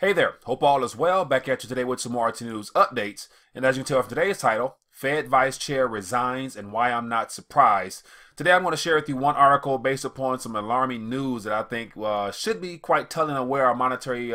Hey there, hope all is well. Back at you today with some more RT News updates. And as you can tell from today's title, Fed Vice Chair resigns and why I'm not surprised. Today I'm going to share with you one article based upon some alarming news that I think should be quite telling of where our monetary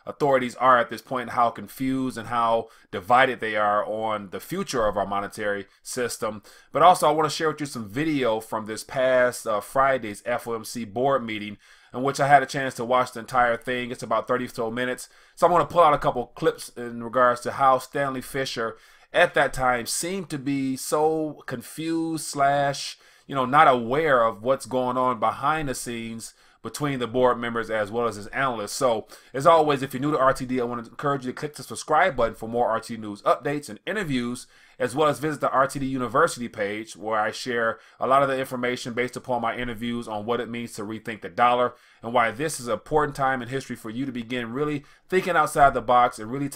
authorities are at this point, and how confused and how divided they are on the future of our monetary system. But also I want to share with you some video from this past Friday's FOMC board meeting, in which I had a chance to watch the entire thing. It's about 30 or so minutes. So I'm going to pull out a couple clips in regards to how Stanley Fischer at that time seemed to be so confused slash, not aware of what's going on behind the scenes between the board members as well as his analysts. So as always, if you're new to RTD, I want to encourage you to click the subscribe button for more RTD News updates and interviews, as well as visit the RTD University page, where I share a lot of the information based upon my interviews on what it means to rethink the dollar and why this is an important time in history for you to begin really thinking outside the box and really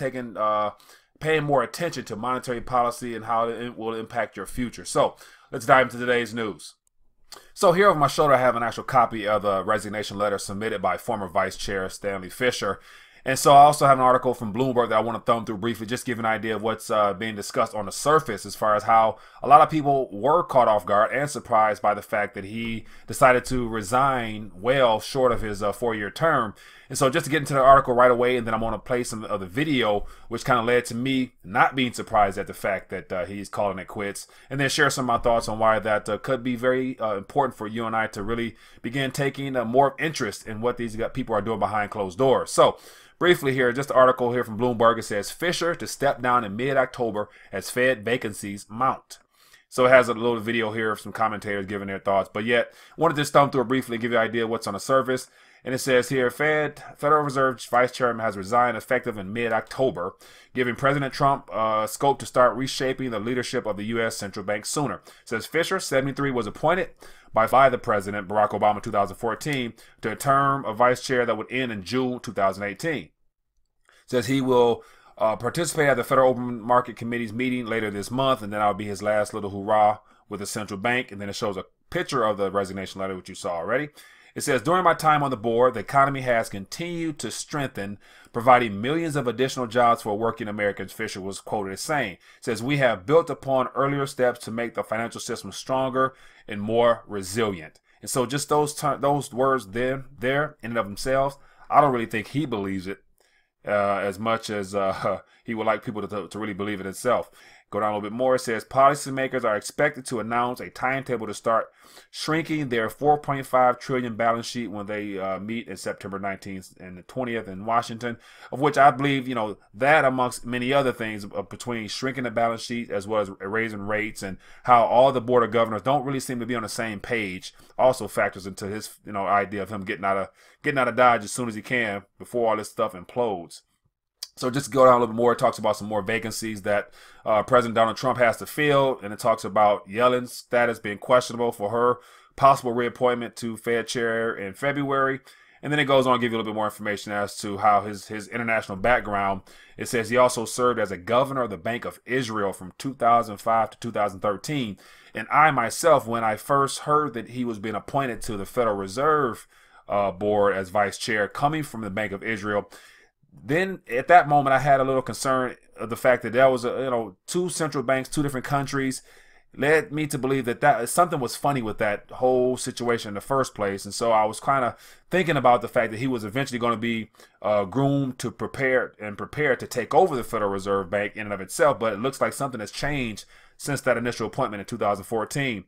paying more attention to monetary policy and how it will impact your future. So let's dive into today's news. So here over my shoulder, I have an actual copy of the resignation letter submitted by former Vice Chair Stanley Fischer. And so I also have an article from Bloomberg that I want to thumb through briefly, just give an idea of what's being discussed on the surface, as far as how a lot of people were caught off guard and surprised by the fact that he decided to resign well short of his 4-year term. And so just to get into the article right away, and then I'm going to play some of the video, which kind of led to me not being surprised at the fact that he's calling it quits, and then share some of my thoughts on why that could be very important for you and I to really begin taking more interest in what these people are doing behind closed doors. So briefly here, just an article here from Bloomberg. It says Fischer to step down in mid-October as Fed vacancies mount. So it has a little video here of some commentators giving their thoughts, but yet wanted to just thumb through it briefly, give you an idea of what's on the surface. And it says here, Federal Reserve Vice Chairman has resigned effective in mid-October, giving President Trump scope to start reshaping the leadership of the U.S. Central Bank sooner. It says Fischer, 73, was appointed by the President Barack Obama in 2014 to a term of Vice Chair that would end in June 2018. It says he will participate at the Federal Open Market Committee's meeting later this month, and then that'll be his last little hurrah with the central bank. And then it shows a picture of the resignation letter, which you saw already. It says, during my time on the board, the economy has continued to strengthen, providing millions of additional jobs for working Americans, Fischer was quoted as saying. It says, we have built upon earlier steps to make the financial system stronger and more resilient. And so just those words there in and of themselves, I don't really think he believes it as much as he would like people to really believe it itself. Go down a little bit more. It says policymakers are expected to announce a timetable to start shrinking their $4.5 trillion balance sheet when they meet in September 19th and the 20th in Washington, of which I believe, that amongst many other things between shrinking the balance sheet as well as raising rates, and how all the board of governors don't really seem to be on the same page, also factors into his, idea of him getting out of Dodge as soon as he can before all this stuff implodes. So just to go down a little bit more, it talks about some more vacancies that President Donald Trump has to fill, and it talks about Yellen's status being questionable for her possible reappointment to Fed chair in February. And then it goes on to give you a little bit more information as to how his international background. It says he also served as a governor of the Bank of Israel from 2005 to 2013. And I myself, when I first heard that he was being appointed to the Federal Reserve board as vice chair coming from the Bank of Israel, then at that moment I had a little concern of the fact that there was two central banks, two different countries, led me to believe that something was funny with that whole situation in the first place. And so I was kind of thinking about the fact that he was eventually going to be groomed to prepare to take over the Federal Reserve Bank in and of itself. But it looks like something has changed since that initial appointment in 2014.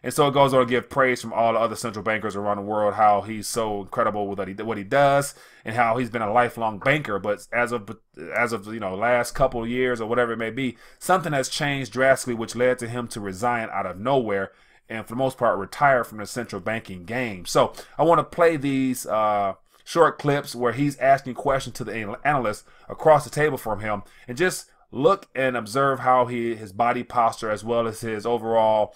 And so it goes on to give praise from all the other central bankers around the world, how he's so incredible with what he does, and how he's been a lifelong banker. But as of last couple of years or whatever it may be, something has changed drastically, which led to him to resign out of nowhere and for the most part retire from the central banking game. So I want to play these short clips where he's asking questions to the analysts across the table from him, and just look and observe how his body posture as well as his overall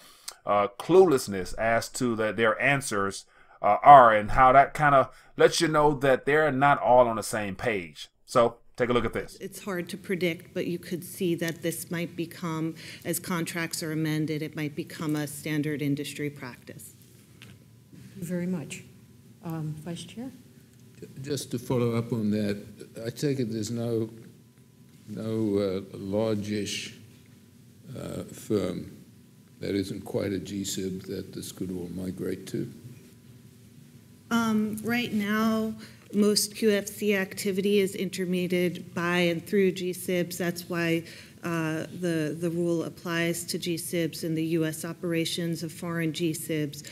cluelessness as to their answers are, and how that kind of lets you know that they're not all on the same page. So take a look at this. It's hard to predict, but you could see that this might become, as contracts are amended, it might become a standard industry practice. Thank you very much. Vice Chair? Just to follow up on that, I take it there's no large-ish firm that isn't quite a GSIB that this could all migrate to? Right now, most QFC activity is intermediated by and through GSIBs. That's why the rule applies to GSIBs and the U.S. operations of foreign GSIBs.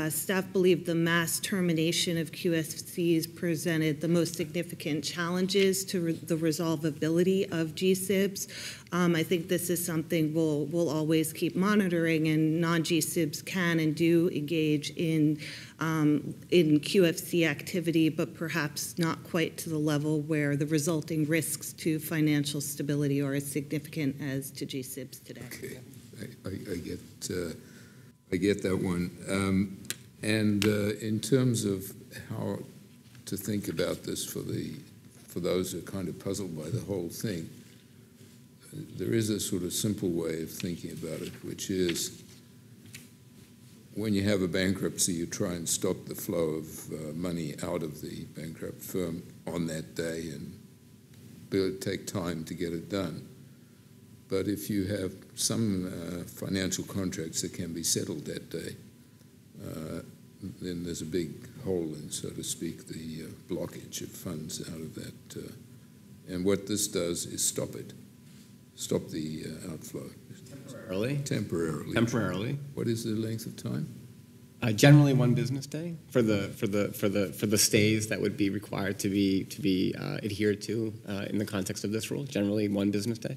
Staff believe the mass termination of QFCs presented the most significant challenges to the resolvability of GSIBs. I think this is something we'll always keep monitoring, and non-GSIBs can and do engage in QFC activity, but perhaps not quite to the level where the resulting risks to financial stability are as significant as to GSIBs today. Okay, I get that one. In terms of how to think about this for those who are kind of puzzled by the whole thing, there is a sort of simple way of thinking about it, which is when you have a bankruptcy, you try and stop the flow of money out of the bankrupt firm on that day, and it'll take time to get it done. But if you have some financial contracts that can be settled that day, then there's a big hole in, so to speak, the blockage of funds out of that. And what this does is stop the outflow. Temporarily. What is the length of time? Generally 1 business day for the stays that would be required to be adhered to in the context of this rule. Generally 1 business day.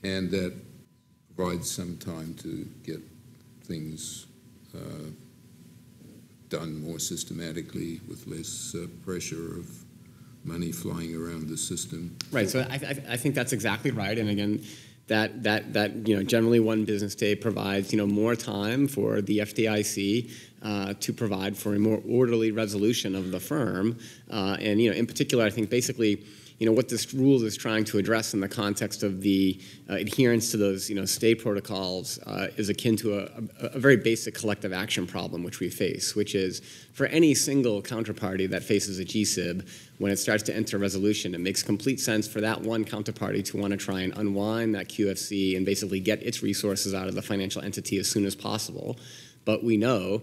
And that provides some time to get things done more systematically with less pressure of money flying around the system. Right. So I think that's exactly right. And again, that generally 1 business day provides more time for the FDIC to provide for a more orderly resolution of the firm. And in particular, I think basically, what this rule is trying to address in the context of the adherence to those, stay protocols is akin to a very basic collective action problem which we face, which is for any single counterparty that faces a GSIB, when it starts to enter resolution, it makes complete sense for that one counterparty to want to try and unwind that QFC and basically get its resources out of the financial entity as soon as possible. But we know,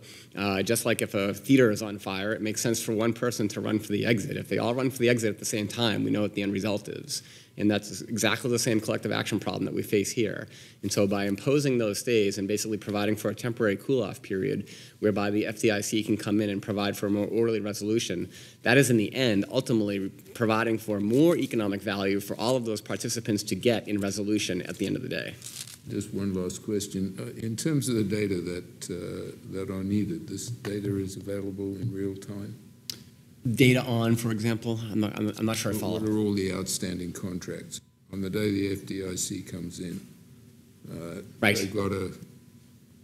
just like if a theater is on fire, it makes sense for one person to run for the exit. If they all run for the exit at the same time, we know what the end result is. And that's exactly the same collective action problem that we face here. And so by imposing those stays and basically providing for a temporary cool-off period whereby the FDIC can come in and provide for a more orderly resolution, that is in the end ultimately providing for more economic value for all of those participants to get in resolution at the end of the day. Just one last question. In terms of the data that are needed, this data is available in real time? Data on, for example? I'm not sure I follow. What are all the outstanding contracts? On the day the FDIC comes in, right. They've got a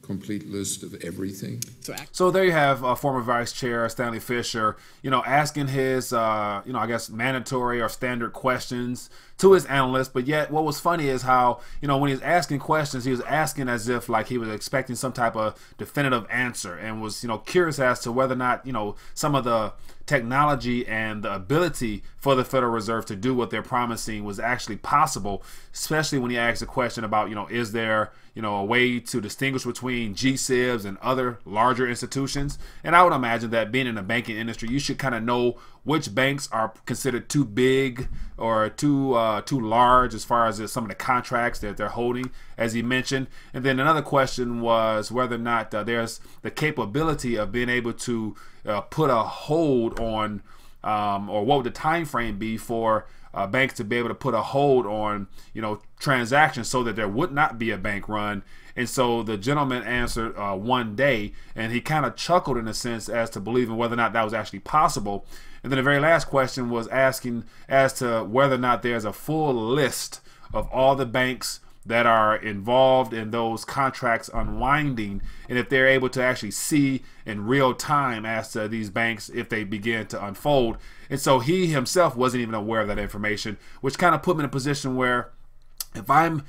complete list of everything. So there you have former Vice Chair Stanley Fischer, asking his, I guess, mandatory or standard questions to his analysts. But yet what was funny is how, when he was asking questions, he was asking as if like he was expecting some type of definitive answer and was, curious as to whether or not, some of the technology and the ability for the Federal Reserve to do what they're promising was actually possible, especially when he asked a question about, is there, a way to distinguish between GSIBs and other larger institutions. And I would imagine that being in the banking industry, you should kind of know which banks are considered too big or too large as far as some of the contracts that they're holding, as he mentioned. And then another question was whether or not there's the capability of being able to put a hold on, or what would the time frame be for banks to be able to put a hold on, transactions so that there would not be a bank run. And so the gentleman answered 1 day, and he kind of chuckled in a sense as to believing whether or not that was actually possible. And then the very last question was asking as to whether or not there's a full list of all the banks that are involved in those contracts unwinding, and if they're able to actually see in real time as to these banks if they begin to unfold. And so he himself wasn't even aware of that information, which kind of put him in a position where if I'm,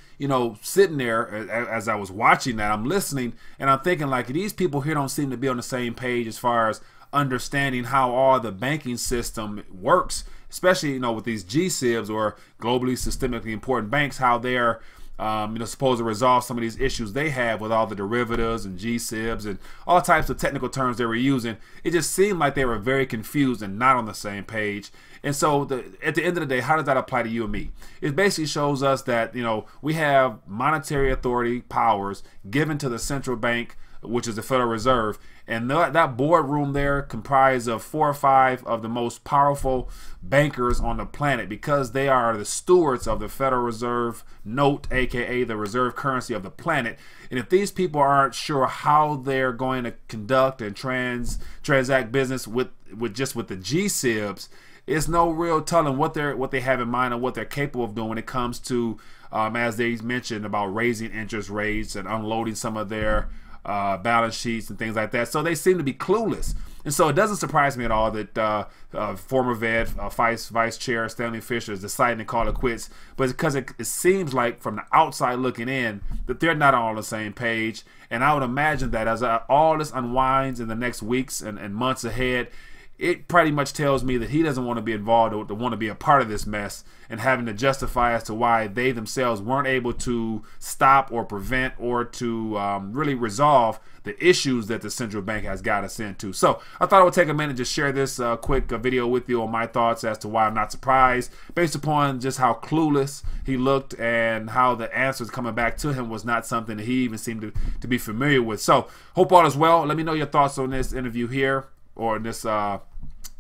sitting there as I was watching that, I'm listening and I'm thinking like these people here don't seem to be on the same page as far as understanding how all the banking system works, especially, with these GSIBs or globally systemically important banks, how they're supposed to resolve some of these issues they have with all the derivatives and GSIBs and all types of technical terms they were using. It just seemed like they were very confused and not on the same page. And so at the end of the day, how does that apply to you and me? It basically shows us that, we have monetary authority powers given to the central bank, which is the Federal Reserve. And that boardroom there comprised of 4 or 5 of the most powerful bankers on the planet, because they are the stewards of the Federal Reserve note, aka the reserve currency of the planet. And if these people aren't sure how they're going to conduct and transact business with the GSIBs, it's no real telling what they have in mind and what they're capable of doing when it comes to, as they mentioned, about raising interest rates and unloading some of their balance sheets and things like that. So they seem to be clueless. And so it doesn't surprise me at all that former Vice Chair Stanley Fischer is deciding to call it quits, but because it seems like from the outside looking in that they're not all on the same page. And I would imagine that as all this unwinds in the next weeks and months ahead, it pretty much tells me that he doesn't want to be involved or to want to be a part of this mess and having to justify as to why they themselves weren't able to stop or prevent or to really resolve the issues that the central bank has got us into. So I thought I would take a minute to share this quick video with you on my thoughts as to why I'm not surprised, based upon just how clueless he looked and how the answers coming back to him was not something that he even seemed to be familiar with. So hope all is well. Let me know your thoughts on this interview here, or in this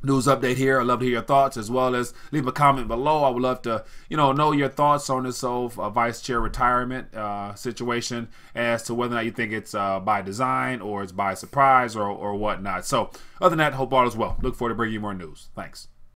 news update here. I'd love to hear your thoughts, as well as leave a comment below. I would love to, know your thoughts on this whole vice chair retirement situation, as to whether or not you think it's by design or it's by surprise or whatnot. So other than that, hope all is well. Look forward to bringing you more news. Thanks.